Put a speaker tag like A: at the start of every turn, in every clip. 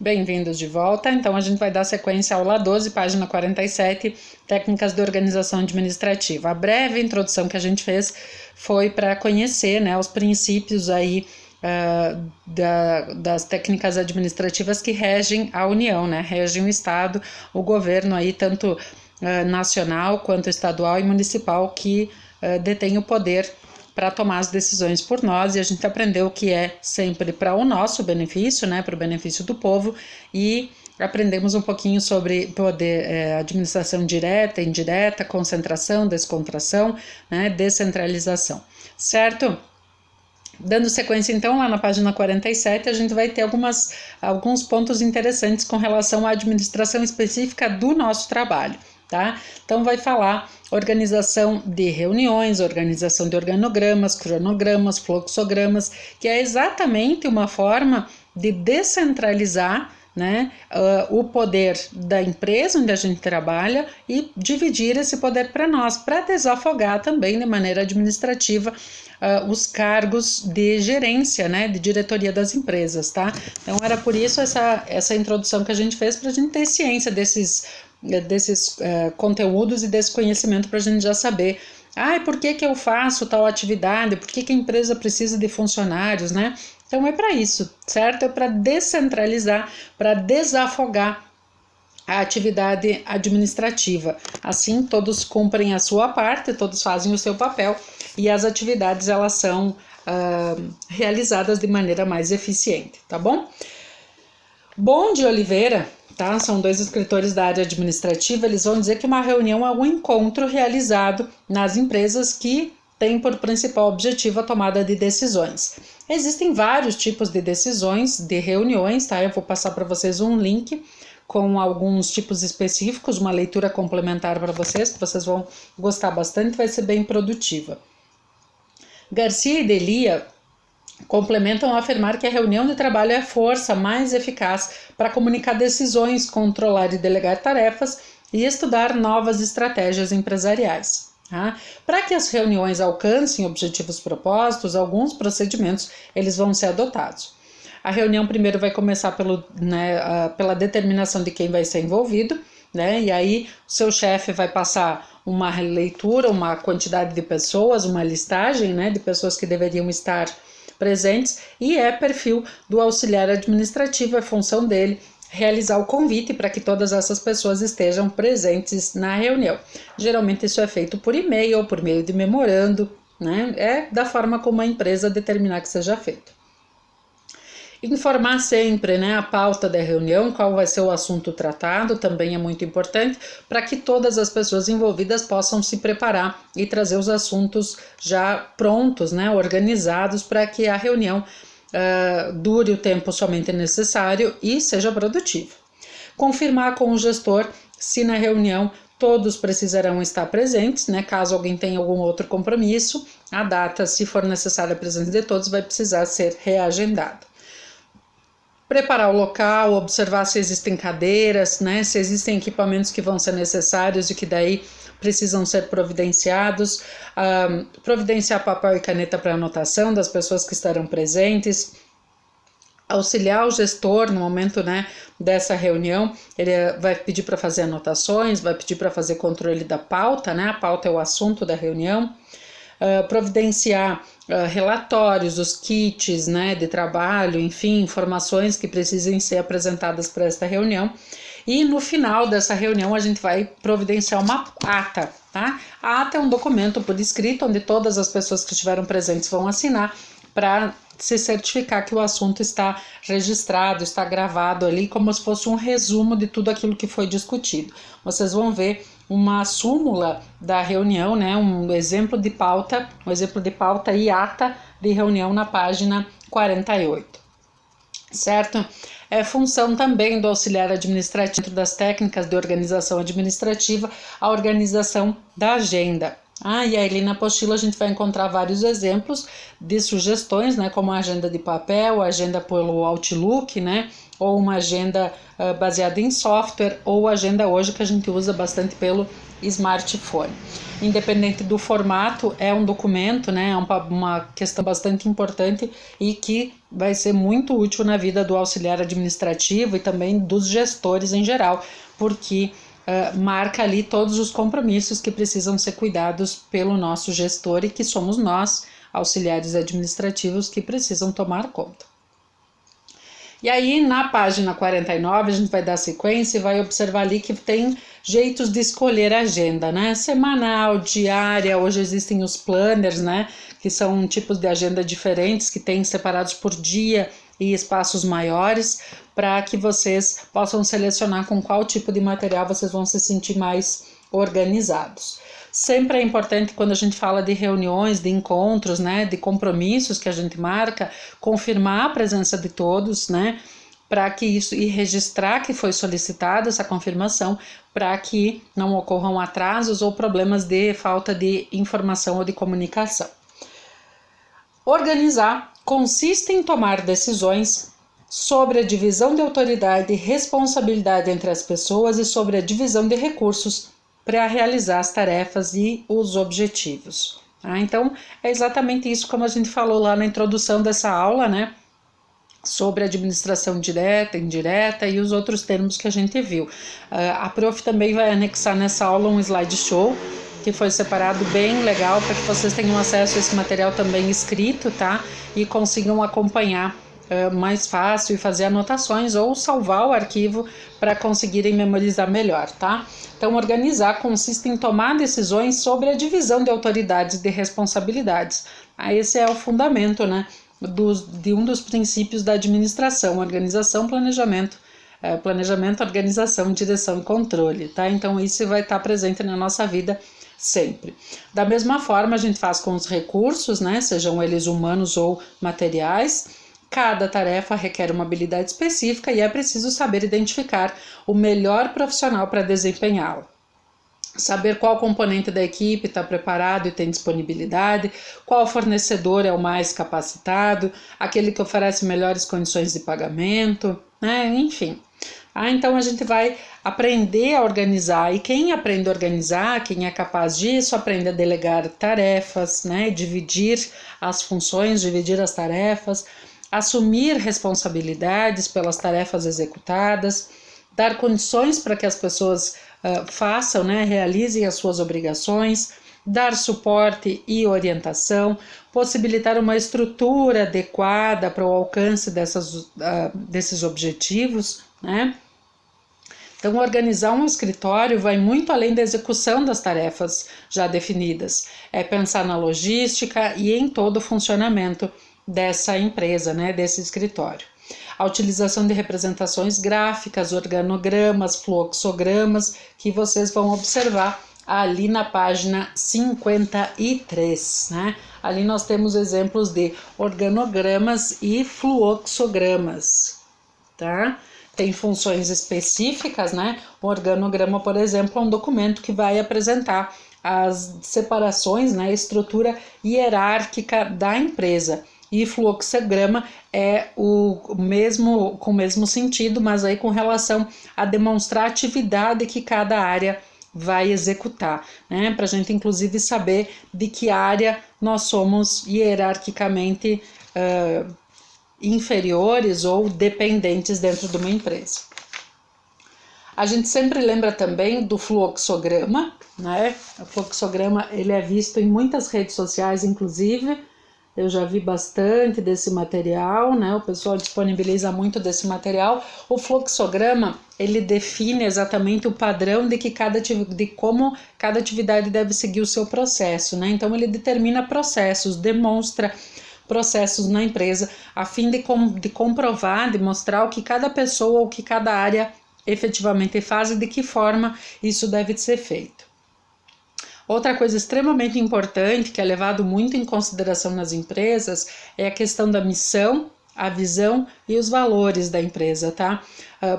A: Bem-vindos de volta. Então, a gente vai dar sequência à aula 12, página 47, técnicas de organização administrativa. A breve introdução que a gente fez foi para conhecer, né, os princípios aí das técnicas administrativas que regem a União, né, regem o Estado, o governo aí, tanto nacional quanto estadual e municipal, que detém o poder para tomar as decisões por nós, e a gente aprendeu que é sempre para o nosso benefício, né, para o benefício do povo, e aprendemos um pouquinho sobre poder, administração direta, indireta, concentração, descontração, né, descentralização, certo? Dando sequência então, lá na página 47, a gente vai ter alguns pontos interessantes com relação à administração específica do nosso trabalho. Tá? Então vai falar organização de reuniões, organização de organogramas, cronogramas, fluxogramas, que é exatamente uma forma de descentralizar, né, o poder da empresa onde a gente trabalha e dividir esse poder para nós, para desafogar também de maneira administrativa os cargos de gerência, né, de diretoria das empresas, tá? Então era por isso essa introdução que a gente fez, para a gente ter ciência desses conteúdos e desse conhecimento, para a gente já saber, por que eu faço tal atividade, por que a empresa precisa de funcionários, né? Então é para isso, certo? É para descentralizar, para desafogar a atividade administrativa. Assim, todos cumprem a sua parte, todos fazem o seu papel e as atividades elas são realizadas de maneira mais eficiente, tá bom? Bon de Oliveira, tá? São dois escritores da área administrativa, eles vão dizer que uma reunião é um encontro realizado nas empresas que tem por principal objetivo a tomada de decisões. Existem vários tipos de decisões, de reuniões, tá? Eu vou passar para vocês um link com alguns tipos específicos, uma leitura complementar para vocês, que vocês vão gostar bastante, vai ser bem produtiva. Garcia e Delia complementam ao afirmar que a reunião de trabalho é a força mais eficaz para comunicar decisões, controlar e delegar tarefas e estudar novas estratégias empresariais. Tá? Para que as reuniões alcancem objetivos propostos, alguns procedimentos eles vão ser adotados. A reunião primeiro vai começar pela determinação de quem vai ser envolvido, né? E aí o seu chefe vai passar uma leitura, uma quantidade de pessoas, uma listagem, né, de pessoas que deveriam estar presentes, e é perfil do auxiliar administrativo, é função dele realizar o convite para que todas essas pessoas estejam presentes na reunião. Geralmente isso é feito por e-mail ou por meio de memorando, né? É da forma como a empresa determinar que seja feito. Informar sempre, né, a pauta da reunião, qual vai ser o assunto tratado, também é muito importante, para que todas as pessoas envolvidas possam se preparar e trazer os assuntos já prontos, né, organizados, para que a reunião dure o tempo somente necessário e seja produtiva. Confirmar com o gestor se na reunião todos precisarão estar presentes, né? Caso alguém tenha algum outro compromisso, a data, se for necessária a presença de todos, vai precisar ser reagendada. Preparar o local, observar se existem cadeiras, né? Se existem equipamentos que vão ser necessários e que daí precisam ser providenciados, providenciar papel e caneta para anotação das pessoas que estarão presentes, auxiliar o gestor no momento, né, dessa reunião. Ele vai pedir para fazer anotações, vai pedir para fazer controle da pauta, né? A pauta é o assunto da reunião. Providenciar relatórios, os kits, né, de trabalho, enfim, informações que precisem ser apresentadas para esta reunião. E no final dessa reunião a gente vai providenciar uma ata, tá? A ata é um documento por escrito onde todas as pessoas que estiveram presentes vão assinar para se certificar que o assunto está registrado, está gravado ali, como se fosse um resumo de tudo aquilo que foi discutido. Vocês vão ver uma súmula da reunião, né, um exemplo de pauta e ata de reunião na página 48, certo? É função também do auxiliar administrativo, dentro das técnicas de organização administrativa, a organização da agenda. E aí na apostila a gente vai encontrar vários exemplos de sugestões, né, como a agenda de papel, a agenda pelo Outlook, né, ou uma agenda baseada em software, ou a agenda hoje que a gente usa bastante pelo smartphone. independente do formato, é um documento, né? É uma questão bastante importante e que vai ser muito útil na vida do auxiliar administrativo e também dos gestores em geral, porque marca ali todos os compromissos que precisam ser cuidados pelo nosso gestor e que somos nós, auxiliares administrativos, que precisam tomar conta. E aí, na página 49, a gente vai dar sequência e vai observar ali que tem jeitos de escolher a agenda, né? Semanal, diária, hoje existem os planners, né? Que são tipos de agenda diferentes, que tem separados por dia e espaços maiores, para que vocês possam selecionar com qual tipo de material vocês vão se sentir mais organizados. Sempre é importante, quando a gente fala de reuniões, de encontros, né, de compromissos que a gente marca, confirmar a presença de todos, né, para que isso, e registrar que foi solicitada essa confirmação, para que não ocorram atrasos ou problemas de falta de informação ou de comunicação. Organizar consiste em tomar decisões sobre a divisão de autoridade e responsabilidade entre as pessoas e sobre a divisão de recursos para realizar as tarefas e os objetivos. Então, é exatamente isso como a gente falou lá na introdução dessa aula, né? Sobre administração direta, indireta e os outros termos que a gente viu. A prof também vai anexar nessa aula um slideshow que foi separado bem legal para que vocês tenham acesso a esse material também escrito, tá? E consigam acompanhar mais fácil e fazer anotações ou salvar o arquivo para conseguirem memorizar melhor, tá? Então, organizar consiste em tomar decisões sobre a divisão de autoridades e de responsabilidades. Esse é o fundamento, né, de um dos princípios da administração: organização, planejamento, organização, direção e controle, tá? Então, isso vai estar presente na nossa vida sempre. Da mesma forma, a gente faz com os recursos, né, sejam eles humanos ou materiais. Cada tarefa requer uma habilidade específica e é preciso saber identificar o melhor profissional para desempenhá-la. Saber qual componente da equipe está preparado e tem disponibilidade, qual fornecedor é o mais capacitado, aquele que oferece melhores condições de pagamento, né? Enfim. Então a gente vai aprender a organizar, e quem aprende a organizar, quem é capaz disso, aprende a delegar tarefas, né? Dividir as funções, dividir as tarefas, assumir responsabilidades pelas tarefas executadas, dar condições para que as pessoas façam, né, realizem as suas obrigações, dar suporte e orientação, possibilitar uma estrutura adequada para o alcance desses objetivos, né? Então, organizar um escritório vai muito além da execução das tarefas já definidas. É pensar na logística e em todo o funcionamento dessa empresa, né, desse escritório. A utilização de representações gráficas, organogramas, fluxogramas, que vocês vão observar ali na página 53, né? Ali nós temos exemplos de organogramas e fluxogramas, tá? Tem funções específicas, né? O organograma, por exemplo, é um documento que vai apresentar as separações, né, a estrutura hierárquica da empresa. E fluxograma é o mesmo, com o mesmo sentido, mas aí com relação a demonstrar a atividade que cada área vai executar, né? Para a gente inclusive saber de que área nós somos hierarquicamente inferiores ou dependentes dentro de uma empresa. A gente sempre lembra também do fluxograma, né? O fluxograma ele é visto em muitas redes sociais, inclusive. Eu já vi bastante desse material, né? O pessoal disponibiliza muito desse material. O fluxograma, ele define exatamente o padrão de como cada atividade deve seguir o seu processo, né? Então, ele determina processos, demonstra processos na empresa, a fim de comprovar, de mostrar o que cada pessoa, o que cada área efetivamente faz e de que forma isso deve ser feito. Outra coisa extremamente importante, que é levado muito em consideração nas empresas, é a questão da missão, a visão e os valores da empresa, tá?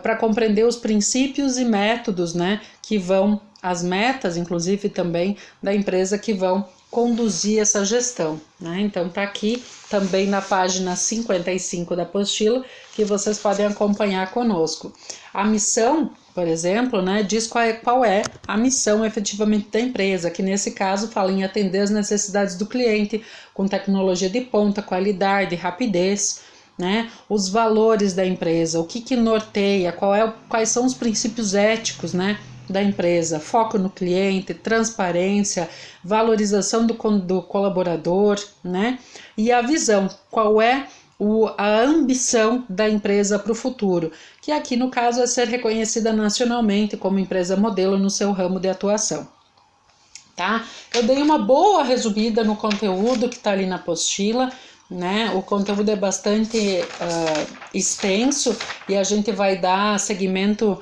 A: Para compreender os princípios e métodos, né, que vão, as metas, inclusive, também da empresa que vão conduzir essa gestão, né? Então tá aqui também na página 55 da apostila, que vocês podem acompanhar conosco. A missão, por exemplo, né, diz qual é a missão efetivamente da empresa, que nesse caso fala em atender as necessidades do cliente com tecnologia de ponta, qualidade, rapidez, né, os valores da empresa, o que norteia, quais são os princípios éticos, né, da empresa, foco no cliente, transparência, valorização do colaborador, né, e a visão, qual é a ambição da empresa para o futuro, que aqui no caso é ser reconhecida nacionalmente como empresa modelo no seu ramo de atuação. Tá? Eu dei uma boa resumida no conteúdo que está ali na apostila, né? O conteúdo é bastante extenso e a gente vai dar seguimento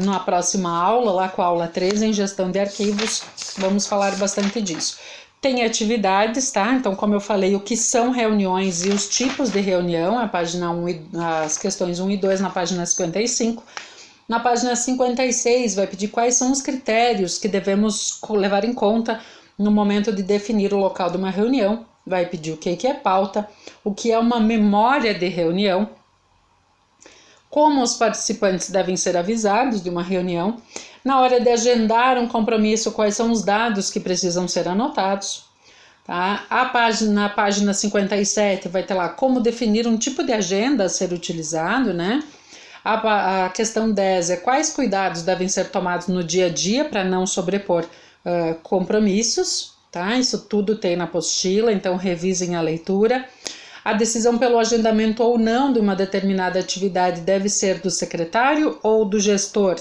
A: na próxima aula, lá com a aula 13 em gestão de arquivos, vamos falar bastante disso. Tem atividades, tá? Então, como eu falei, o que são reuniões e os tipos de reunião, a página 1 as questões 1 e 2 na página 55. Na página 56 vai pedir quais são os critérios que devemos levar em conta no momento de definir o local de uma reunião. Vai pedir o que é pauta, o que é uma memória de reunião, como os participantes devem ser avisados de uma reunião, na hora de agendar um compromisso, quais são os dados que precisam ser anotados. Tá? Na página 57 vai ter lá como definir um tipo de agenda a ser utilizado, né? A questão 10 é quais cuidados devem ser tomados no dia a dia para não sobrepor compromissos, tá? Isso tudo tem na apostila, então revisem a leitura. A decisão pelo agendamento ou não de uma determinada atividade deve ser do secretário ou do gestor.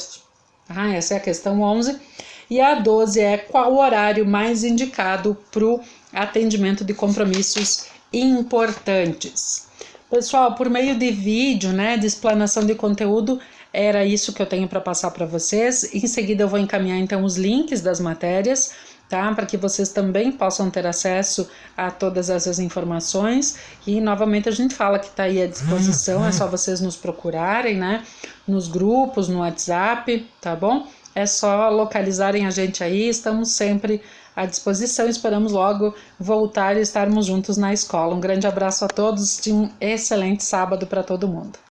A: Essa é a questão 11. E a 12 é qual o horário mais indicado para o atendimento de compromissos importantes. Pessoal, por meio de vídeo, né, de explanação de conteúdo, era isso que eu tenho para passar para vocês. Em seguida eu vou encaminhar então os links das matérias, tá? Para que vocês também possam ter acesso a todas essas informações. E novamente a gente fala que está aí à disposição, é só vocês nos procurarem, né? Nos grupos, no WhatsApp, tá bom? É só localizarem a gente aí, estamos sempre à disposição, esperamos logo voltar e estarmos juntos na escola. Um grande abraço a todos e um excelente sábado para todo mundo.